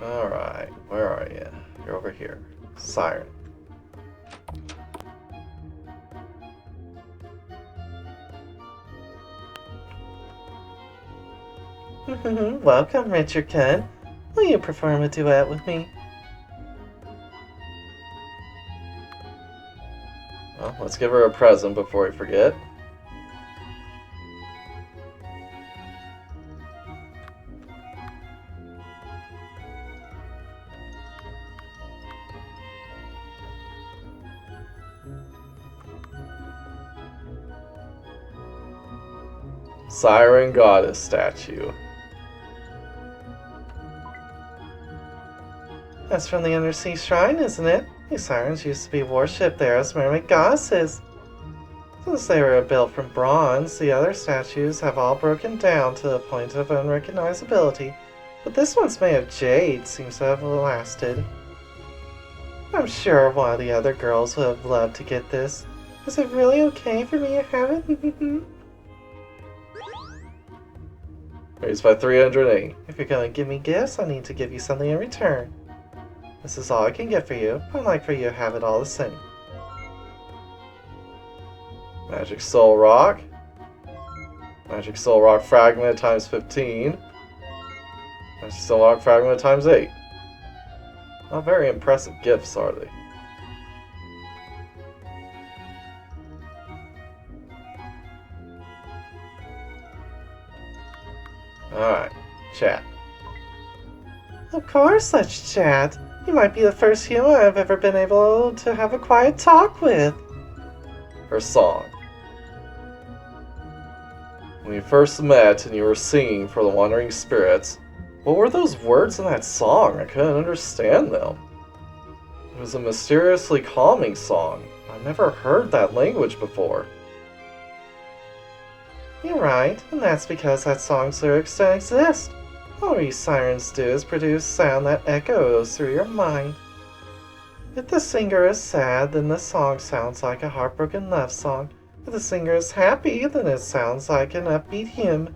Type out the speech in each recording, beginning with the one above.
Alright, where are you? You're over here. Siren. Welcome, Richard Kent. Will you perform a duet with me? Well, let's give her a present before we forget. Siren Goddess statue. That's from the Undersea Shrine, isn't it? These sirens used to be worshipped there as mermaid goddesses. Since they were built from bronze, the other statues have all broken down to the point of unrecognizability, but this one's made of jade seems to have lasted. I'm sure one of the other girls would have loved to get this. Is it really okay for me to have it? Raised by 308. If you're gonna give me gifts, I need to give you something in return. This is all I can get for you. I'd like for you to have it all the same. Magic Soul Rock. Magic Soul Rock Fragment times 15. Magic Soul Rock Fragment times 8. Not very impressive gifts, are they? Alright, chat. Of course, let's chat. You might be the first human I've ever been able to have a quiet talk with. Her song. When you first met and you were singing for the Wandering Spirits, what were those words in that song? I couldn't understand them. It was a mysteriously calming song. I've never heard that language before. You're right, and that's because that song's lyrics don't exist. All we sirens do is produce sound that echoes through your mind. If the singer is sad, then the song sounds like a heartbroken love song. If the singer is happy, then it sounds like an upbeat hymn.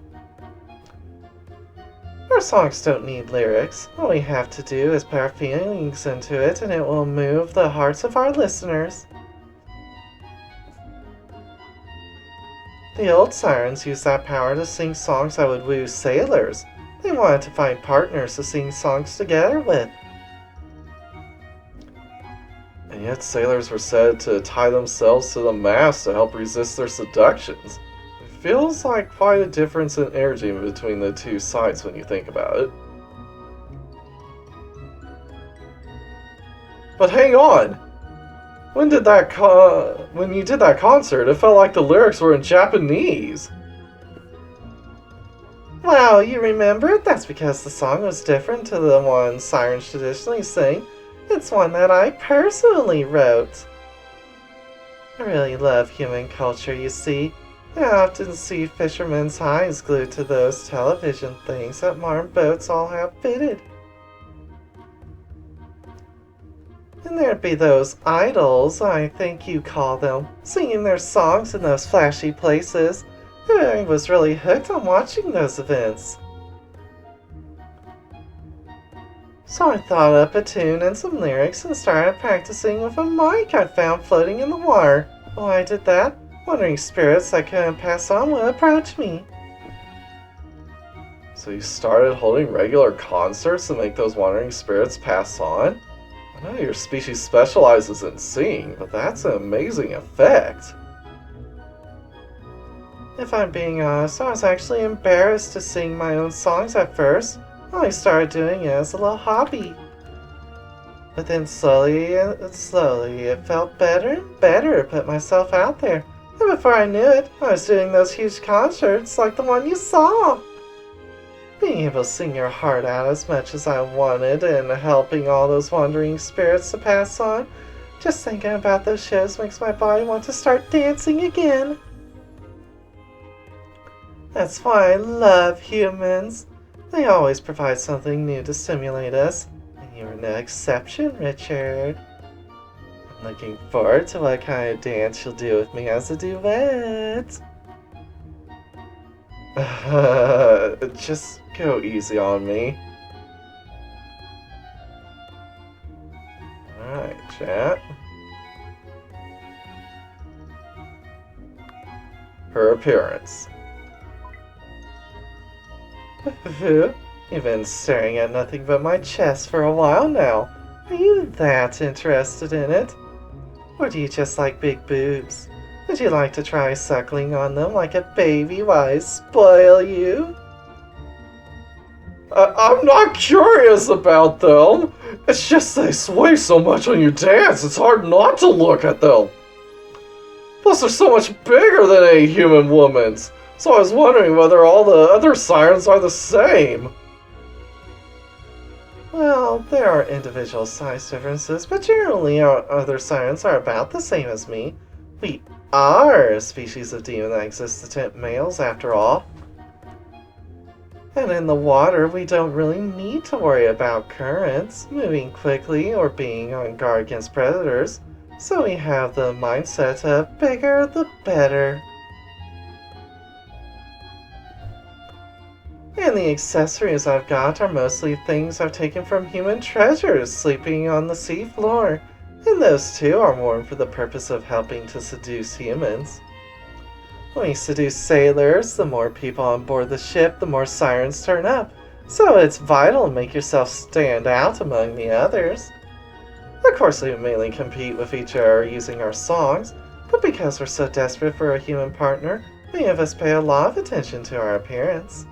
Our songs don't need lyrics. All we have to do is put our feelings into it, and it will move the hearts of our listeners. The old sirens used that power to sing songs that would woo sailors. They wanted to find partners to sing songs together with. And yet sailors were said to tie themselves to the mast to help resist their seductions. It feels like quite a difference in energy between the two sides when you think about it. But hang on! When you did that concert, it felt like the lyrics were in Japanese. Wow, you remember? That's because the song was different to the one sirens traditionally sing. It's one that I personally wrote. I really love human culture, you see. I often see fishermen's eyes glued to those television things that modern boats all have fitted. And there'd be those idols, I think you call them, singing their songs in those flashy places. I was really hooked on watching those events. So I thought up a tune and some lyrics and started practicing with a mic I found floating in the water. While I did that, wandering spirits I couldn't pass on would approach me. So you started holding regular concerts to make those wandering spirits pass on? I know your species specializes in singing, but that's an amazing effect. If I'm being honest, I was actually embarrassed to sing my own songs at first. I started doing it as a little hobby. But then slowly and slowly, it felt better and better to put myself out there. And before I knew it, I was doing those huge concerts like the one you saw. Being able to sing your heart out as much as I wanted and helping all those wandering spirits to pass on, just thinking about those shows makes my body want to start dancing again. That's why I love humans. They always provide something new to stimulate us, and you're no exception, Richard. I'm looking forward to what kind of dance you'll do with me as a duet. Just go easy on me. Chat. Her appearance. You've been staring at nothing but my chest for a while now. Are you that interested in it? Or do you just like big boobs? Would you like to try suckling on them like a baby while I spoil you? I'm not curious about them. It's just they sway so much when you dance, it's hard not to look at them. Plus, they're so much bigger than a human woman's. So I was wondering whether all the other sirens are the same. Well, there are individual size differences, but generally our other sirens are about the same as me. We are a species of demon that exists to tempt males, after all. And in the water, we don't really need to worry about currents, moving quickly, or being on guard against predators. So we have the mindset of bigger the better. And the accessories I've got are mostly things I've taken from human treasures sleeping on the sea floor. And those too are worn for the purpose of helping to seduce humans. When you seduce sailors, the more people on board the ship, the more sirens turn up. So it's vital to make yourself stand out among the others. Of course, we mainly compete with each other using our songs, but because we're so desperate for a human partner, many of us pay a lot of attention to our appearance.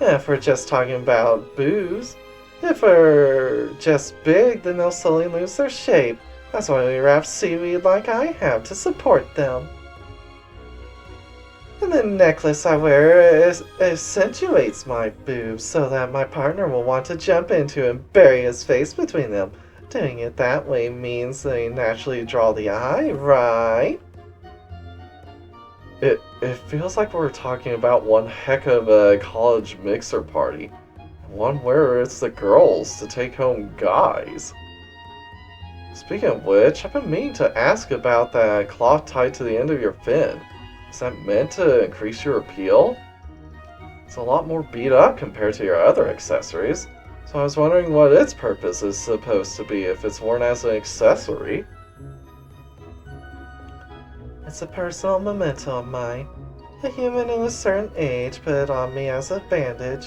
And if we're just talking about boobs, if we're just big, then they'll slowly lose their shape. That's why we wrap seaweed like I have to support them. And the necklace I wear accentuates my boobs so that my partner will want to jump into and bury his face between them. Doing it that way means they naturally draw the eye, right? It feels like we're talking about one heck of a college mixer party. One where it's the girls to take home guys. Speaking of which, I've been meaning to ask about that cloth tied to the end of your fin. Is that meant to increase your appeal? It's a lot more beat up compared to your other accessories, so I was wondering what its purpose is supposed to be if it's worn as an accessory. It's a personal memento of mine. A human in a certain age put it on me as a bandage.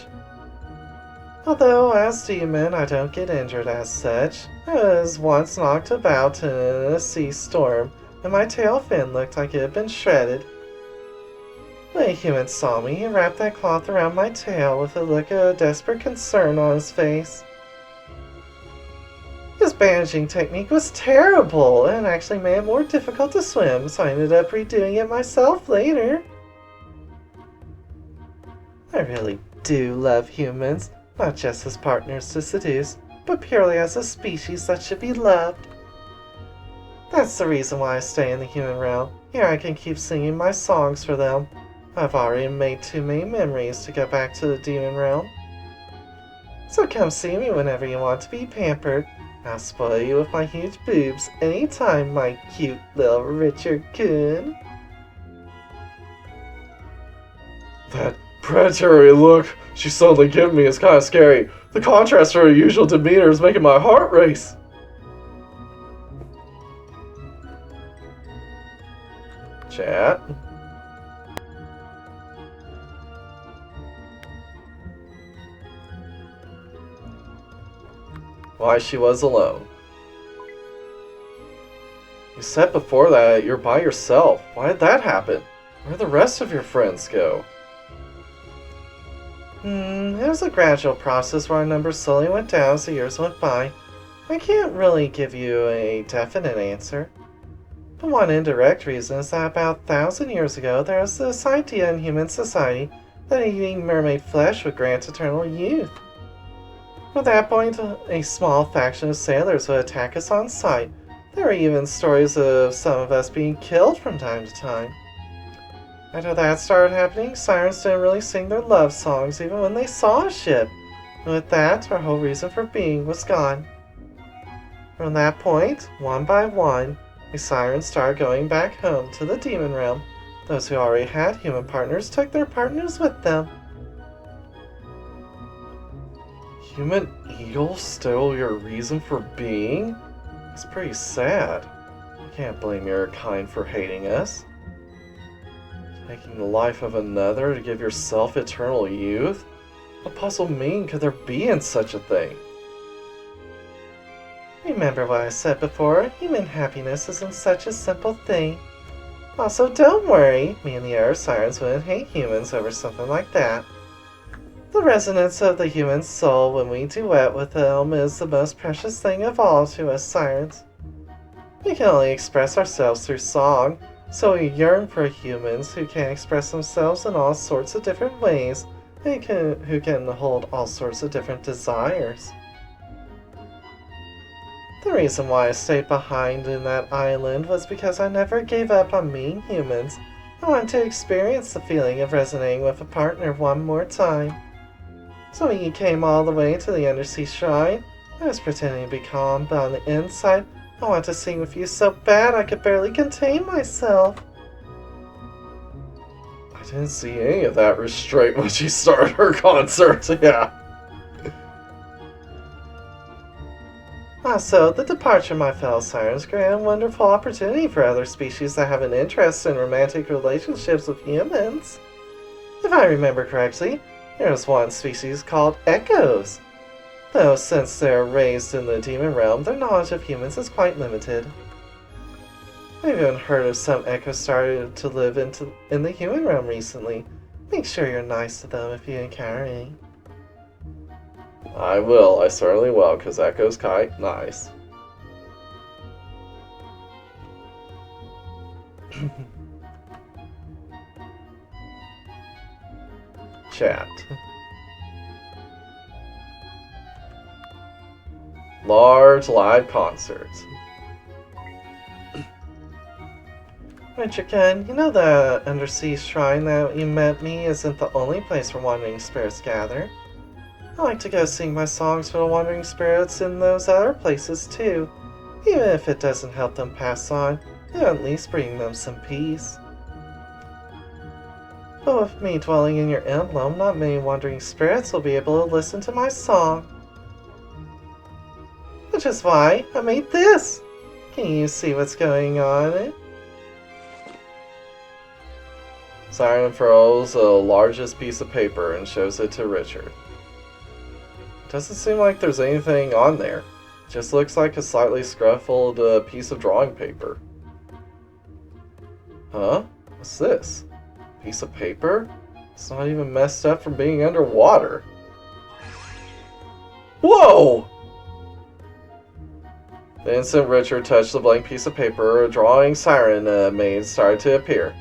Although, as demon, I don't get injured as such. I was once knocked about in a sea storm, and my tail fin looked like it had been shredded. When a human saw me, he wrapped that cloth around my tail with a look of desperate concern on his face. His bandaging technique was terrible and actually made it more difficult to swim, so I ended up redoing it myself later. I really do love humans, not just as partners to seduce, but purely as a species that should be loved. That's the reason why I stay in the human realm. Here I can keep singing my songs for them. I've already made too many memories to go back to the demon realm. So come see me whenever you want to be pampered. I'll spoil you with my huge boobs anytime, my cute little Richard Coon. That predatory look she's suddenly giving me is kind of scary. The contrast to her usual demeanor is making my heart race. Chat. Why she was alone. You said before that you're by yourself. Why did that happen? Where'd the rest of your friends go? It was a gradual process where our numbers slowly went down as the years went by. I can't really give you a definite answer. But one indirect reason is that about 1,000 years ago there was this idea in human society that eating mermaid flesh would grant eternal youth. At that point, a small faction of sailors would attack us on sight. There were even stories of some of us being killed from time to time. After that started happening, sirens didn't really sing their love songs even when they saw a ship. And with that, our whole reason for being was gone. From that point, one by one, the sirens started going back home to the demon realm. Those who already had human partners took their partners with them. Human eagle stole your reason for being? It's pretty sad. I can't blame your kind for hating us. Taking the life of another to give yourself eternal youth? What possible meaning could there be in such a thing? Remember what I said before, human happiness isn't such a simple thing. Also, don't worry, me and the other sirens wouldn't hate humans over something like that. The resonance of the human soul when we duet with them is the most precious thing of all to us sirens. We can only express ourselves through song, so we yearn for humans who can express themselves in all sorts of different ways, and who can hold all sorts of different desires. The reason why I stayed behind in that island was because I never gave up on meeting humans. I wanted to experience the feeling of resonating with a partner one more time. So when you came all the way to the undersea shrine, I was pretending to be calm, but on the inside, I wanted to sing with you so bad I could barely contain myself. I didn't see any of that restraint when she started her concert, yeah. Also, the departure of my fellow sirens created a wonderful opportunity for other species that have an interest in romantic relationships with humans. If I remember correctly, there was one species called echoes. Though since they're raised in the demon realm, their knowledge of humans is quite limited. I've even heard of some echoes started to live in the human realm recently. Make sure you're nice to them if you encounter any. I will, I certainly will, because Echo's quite nice. Chat. Large live concerts. Richard, you know the undersea shrine that you met me isn't the only place where wandering spirits gather. I like to go sing my songs for the wandering spirits in those other places too. Even if it doesn't help them pass on, it'll at least bring them some peace. But with me dwelling in your emblem, not many wandering spirits will be able to listen to my song. Which is why I made this. Can you see what's going on in it? Siren unfurls the largest piece of paper and shows it to Richard. Doesn't seem like there's anything on there. Just looks like a slightly scruffled piece of drawing paper. Huh? What's this? Piece of paper? It's not even messed up from being underwater. Whoa! The instant Richard touched the blank piece of paper, a drawing Siren made started to appear.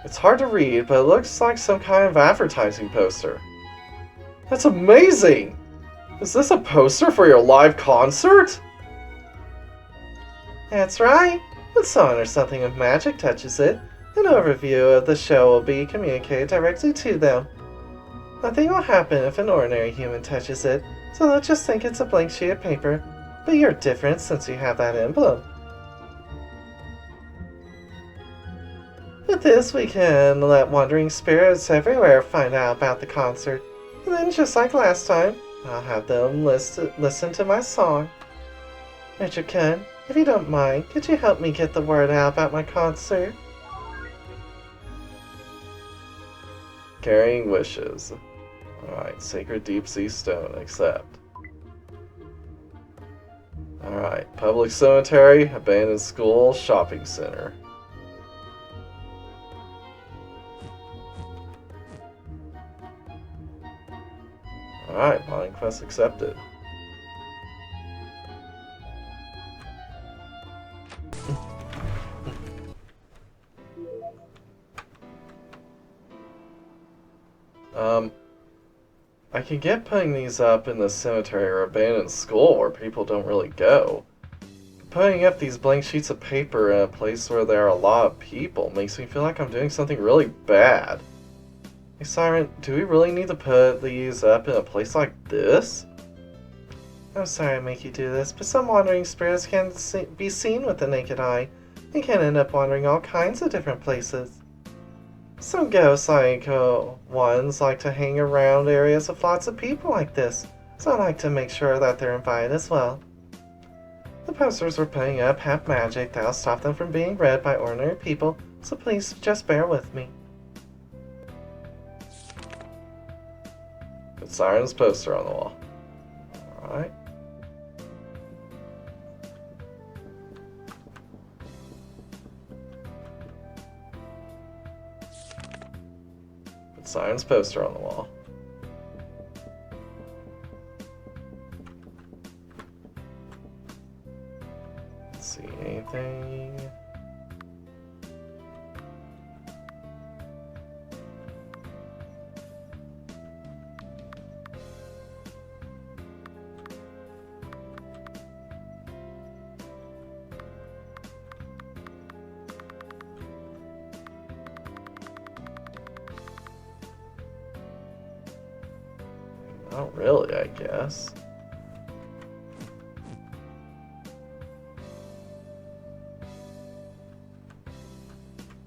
It's hard to read, but it looks like some kind of advertising poster. That's amazing! Is this a poster for your live concert? That's right. When someone or something of magic touches it, an overview of the show will be communicated directly to them. Nothing will happen if an ordinary human touches it, so they'll just think it's a blank sheet of paper, but you're different since you have that emblem. With this, we can let wandering spirits everywhere find out about the concert. And then, just like last time, I'll have them listen to my song. Richard, if you don't mind, could you help me get the word out about my concert? Carrying wishes. Alright, sacred deep sea stone, accept. Alright, public cemetery, abandoned school, shopping center. Alright, buying quest accepted. I can get putting these up in the cemetery or abandoned school where people don't really go. Putting up these blank sheets of paper in a place where there are a lot of people makes me feel like I'm doing something really bad. Hey Siren, do we really need to put these up in a place like this? I'm sorry to make you do this, but some wandering spirits can't be seen with the naked eye. They can end up wandering all kinds of different places. Some ghosts ones like to hang around areas with lots of people like this, so I like to make sure that they're invited as well. The posters were putting up half magic that'll stop them from being read by ordinary people, so please just bear with me. Put Siren's poster on the wall. Alright. Put Siren's poster on the wall. Let's see, anything? Not really, I guess.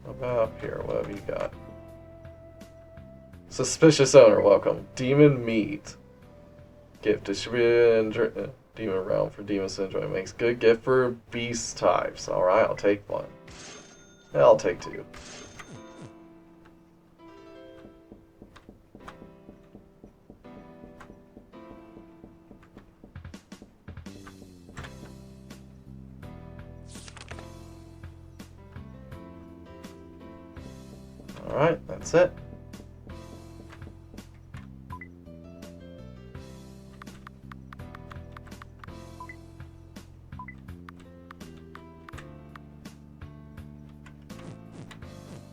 What about up here? What have you got? Suspicious owner, welcome. Demon meat. Gift distributed in demon realm for demons to enjoy. Makes good gift for beast types. Alright, I'll take one. Yeah, I'll take two. Alright, that's it.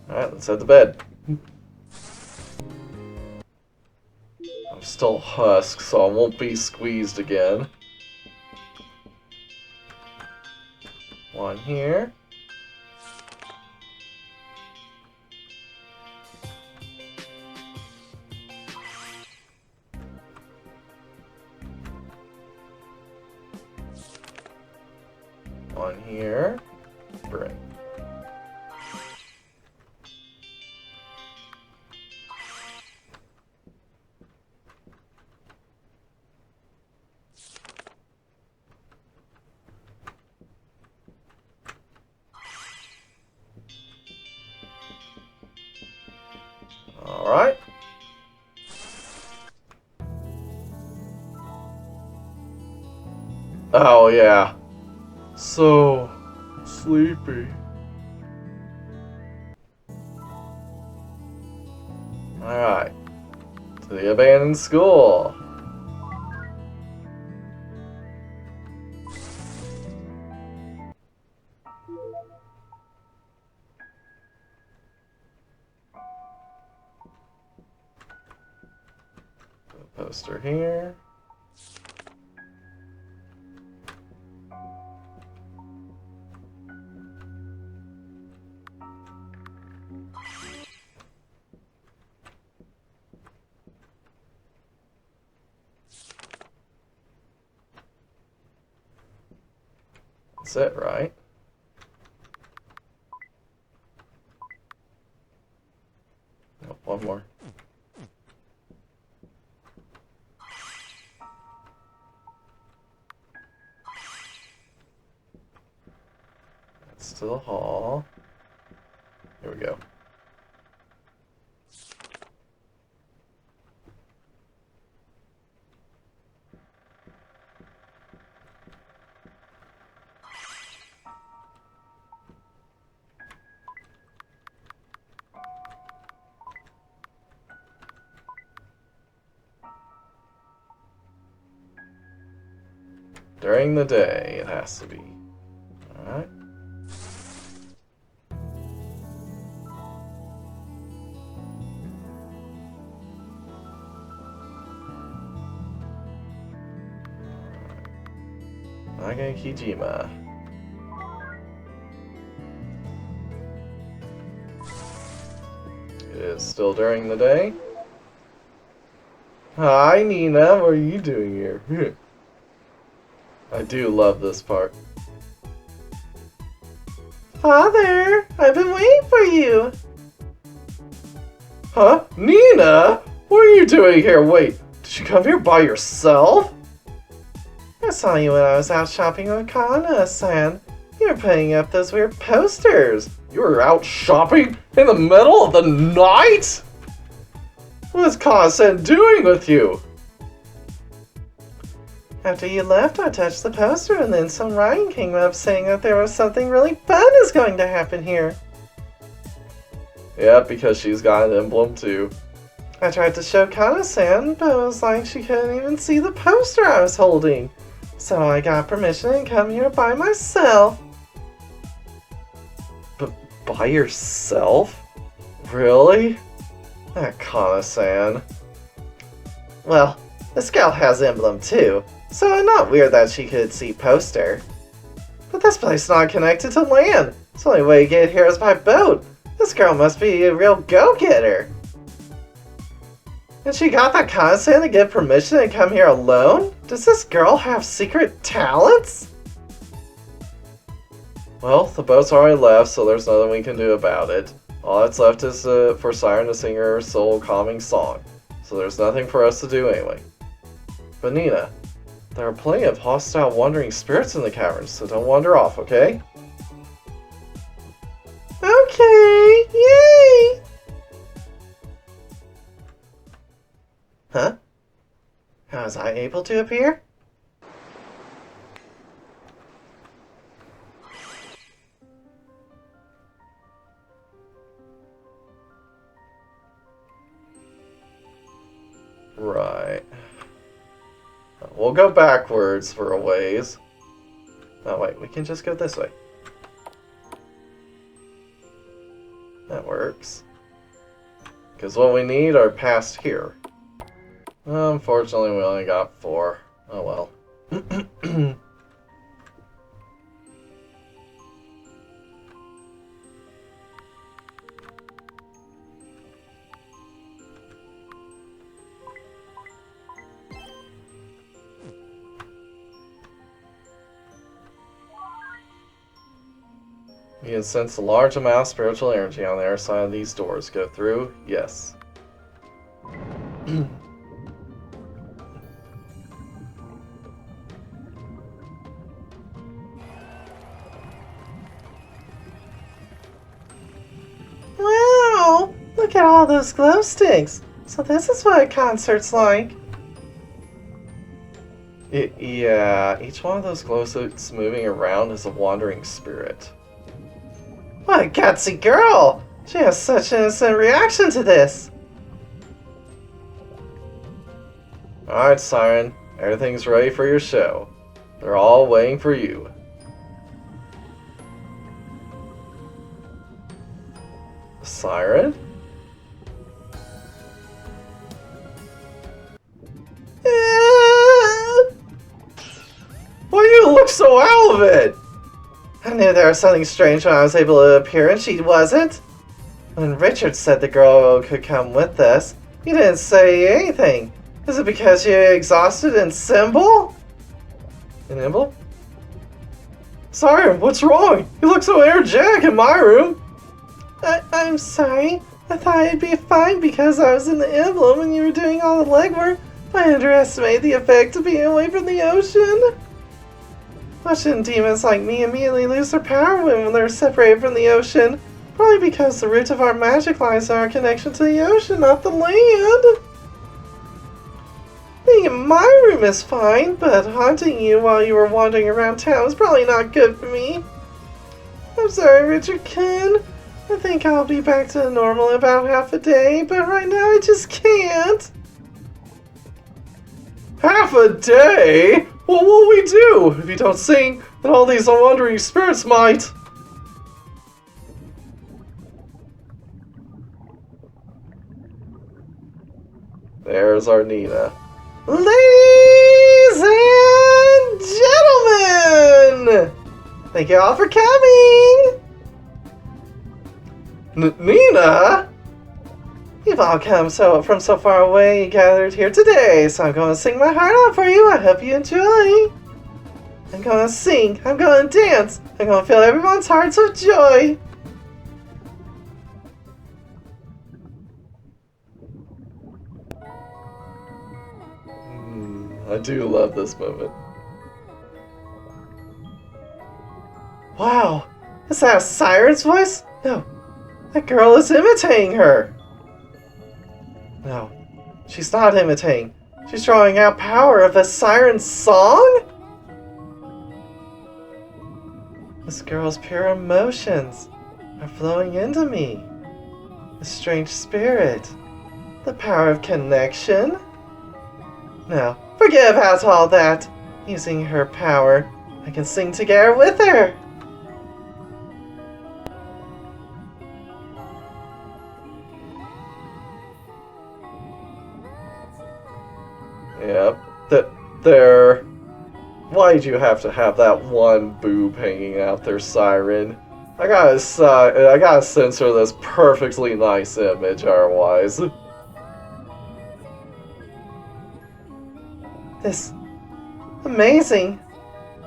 Alright, let's head to bed. I'm still husk, so I won't be squeezed again. One here. One here. Bring. Alright. Oh, yeah. So sleepy. Alright. To the abandoned school. Poster here. That's it, right? Oh, one more. That's to the hall. Here we go. During the day, it has to be. Alright. Naga Kijima. It is still during the day. Hi, Nina. What are you doing here? I do love this part. Father, I've been waiting for you. Huh? Nina? What are you doing here? Wait, did you come here by yourself? I saw you when I was out shopping with Kana-san. You were putting up those weird posters. You were out shopping in the middle of the night? What's Kana-san doing with you? After you left, I touched the poster and then some writing came up saying that there was something really fun is going to happen here. Yeah, because she's got an emblem too. I tried to show Kana-san, but it was like she couldn't even see the poster I was holding. So I got permission to come here by myself. By yourself? Really? That Kana-san. Well, this girl has emblem too, so it's not weird that she could see poster. But this place is not connected to land. The only way to get here is by boat. This girl must be a real go-getter. And she got that Kana-san to get permission to come here alone? Does this girl have secret talents? Well, the boat's already left, so there's nothing we can do about it. All that's left is for Siren to sing her soul-calming song. So there's nothing for us to do anyway. But Nina, there are plenty of hostile wandering spirits in the caverns, so don't wander off, okay? Okay, yay! Huh? How was I able to appear? Right. We'll go backwards for a ways. Oh wait, we can just go this way. That works. Because what we need are past here. Unfortunately, we only got 4. Oh well. You can sense a large amount of spiritual energy on the other side of these doors. Go through? Yes. Wow! Look at all those glow sticks! So this is what a concert's like. Yeah, each one of those glow sticks moving around is a wandering spirit. What a gutsy girl! She has such an instant reaction to this! Alright, Siren. Everything's ready for your show. They're all waiting for you. Siren? Why do you look so out of it? I knew there was something strange when I was able to appear and she wasn't. When Richard said the girl could come with us, he didn't say anything. Is it because you're exhausted and symbol? An emblem? Siren, what's wrong? You look so energetic in my room. I'm sorry. I thought it'd be fine because I was in the emblem and you were doing all the legwork. I underestimated the effect of being away from the ocean. Ocean demons like me immediately lose their power when they're separated from the ocean. Probably because the root of our magic lies in our connection to the ocean, not the land. Being in my room is fine, but haunting you while you were wandering around town is probably not good for me. I'm sorry, Richard-kun. I think I'll be back to normal in about half a day, but right now I just can't. Half a day? What will we do? If you don't sing, then all these wandering spirits might. There's our Nina. Ladies and gentlemen! Thank you all for coming! Nina? You've all come from so far away and gathered here today, so I'm going to sing my heart out for you. I hope you enjoy. I'm going to sing. I'm going to dance. I'm going to fill everyone's hearts with joy. I do love this moment. Wow, is that a siren's voice? No, that girl is imitating her. No, she's not imitating. She's drawing out power of a siren's song? This girl's pure emotions are flowing into me. A strange spirit. The power of connection. No, forget about all that. Using her power, I can sing together with her. Yep. There. Why'd you have to have that one boob hanging out there, Siren? I gotta censor this perfectly nice image, otherwise. This amazing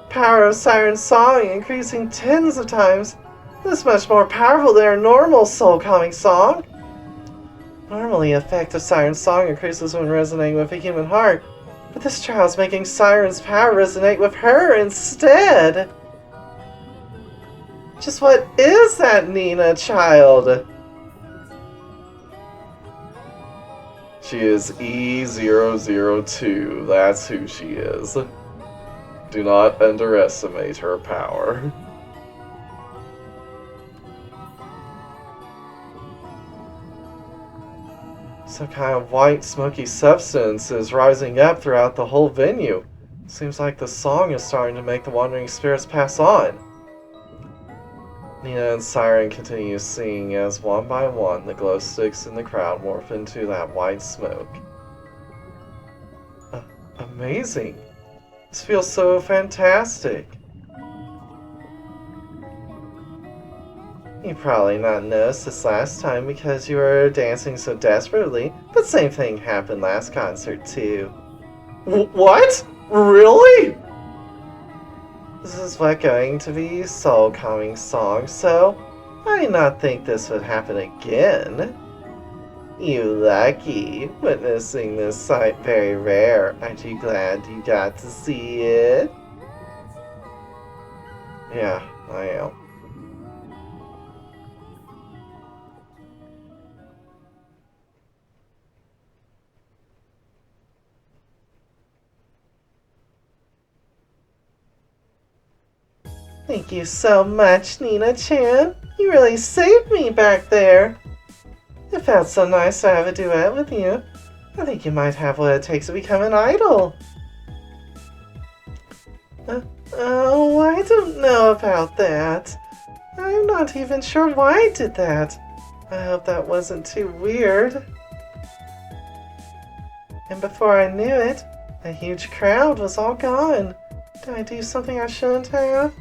power of Siren's song increasing tens of times. This is much more powerful than a normal soul-calming song. Normally, the effect of Siren's song increases when resonating with a human heart, but this child's making Siren's power resonate with her instead. Just what is that Nina child? She is E002. That's who she is. Do not underestimate her power. Some kind of white, smoky substance is rising up throughout the whole venue. Seems like the song is starting to make the wandering spirits pass on. Nina and Siren continue singing as one by one the glow sticks in the crowd morph into that white smoke. Amazing! This feels so fantastic. You probably not noticed this last time because you were dancing so desperately, but same thing happened last concert too. What? Really? This is what going to be soul calming song, so I did not think this would happen again. You lucky. Witnessing this sight very rare. Aren't you glad you got to see it? Yeah, I am. Thank you so much, Nina-chan. You really saved me back there. It felt so nice to have a duet with you. I think you might have what it takes to become an idol. Oh, I don't know about that. I'm not even sure why I did that. I hope that wasn't too weird. And before I knew it, a huge crowd was all gone. Did I do something I shouldn't have?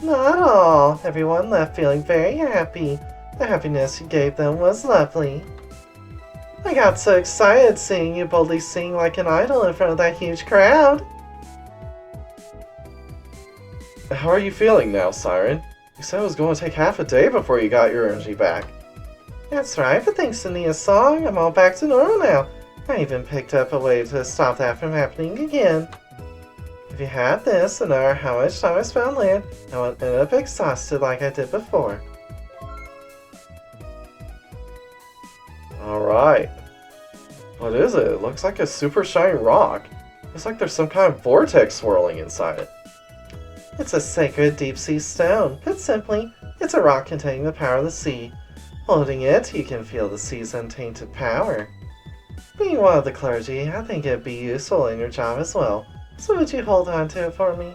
Not at all. Everyone left feeling very happy. The happiness you gave them was lovely. I got so excited seeing you boldly sing like an idol in front of that huge crowd. How are you feeling now, Siren? You said it was going to take half a day before you got your energy back. That's right, but thanks to Nia's song, I'm all back to normal now. I even picked up a way to stop that from happening again. If you had this, no matter how much time I spent on land, I won't end up exhausted like I did before. Alright. What is it? It looks like a super shiny rock. Looks like there's some kind of vortex swirling inside it. It's a sacred deep-sea stone. Put simply, it's a rock containing the power of the sea. Holding it, you can feel the sea's untainted power. Being one of the clergy, I think it'd be useful in your job as well. So would you hold on to it for me?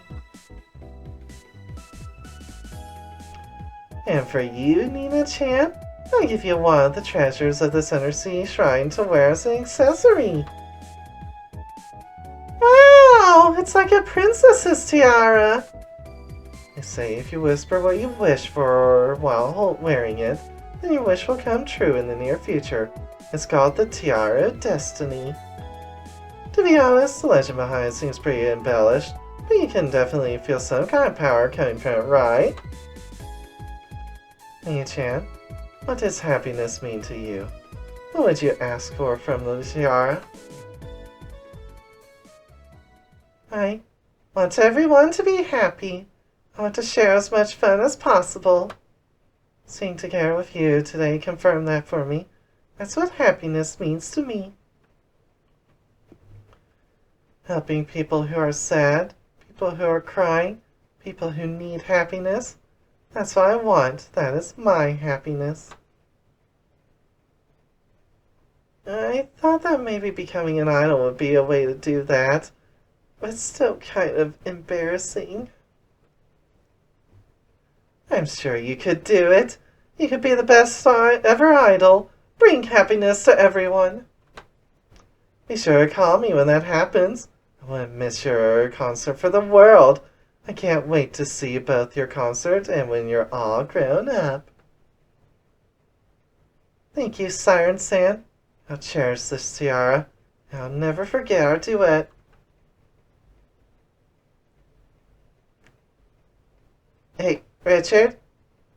And for you, Nina-chan, I'll give you one of the treasures of this undersea shrine to wear as an accessory. Wow! It's like a princess's tiara! They say if you whisper what you wish for while wearing it, then your wish will come true in the near future. It's called the Tiara of Destiny. To be honest, the legend behind it seems pretty embellished, but you can definitely feel some kind of power coming from it, right? Nina-chan, what does happiness mean to you? What would you ask for from the tiara? I want everyone to be happy. I want to share as much fun as possible. Seeing together with you today confirmed that for me. That's what happiness means to me. Helping people who are sad, people who are crying, people who need happiness. That's what I want. That is my happiness. I thought that maybe becoming an idol would be a way to do that, but it's still kind of embarrassing. I'm sure you could do it. You could be the best ever idol. Bring happiness to everyone. Be sure to call me when that happens. I wouldn't miss your concert for the world. I can't wait to see both your concert and when you're all grown up. Thank you, Siren San. I'll cherish this tiara. I'll never forget our duet. Hey, Richard.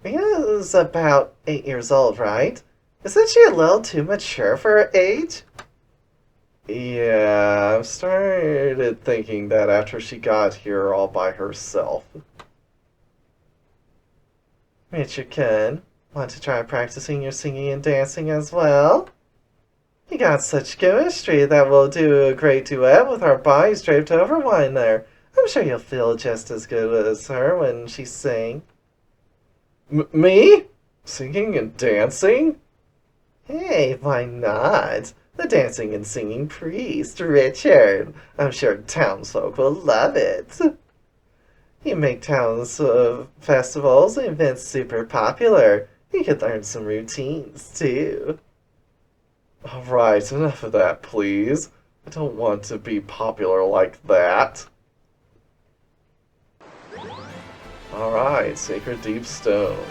Ria's about 8 years old, right? Isn't she a little too mature for her age? Yeah, I've started thinking that after she got here all by herself. Richard-kun, want to try practicing your singing and dancing as well? You got such chemistry that we'll do a great duet with our bodies draped over one another. I'm sure you'll feel just as good as her when she sings. Me? Singing and dancing? Hey, why not? The dancing and singing priest, Richard. I'm sure townsfolk will love it. You make towns festivals and events super popular. You could learn some routines, too. Alright, enough of that, please. I don't want to be popular like that. Alright, Sacred Deep Stone.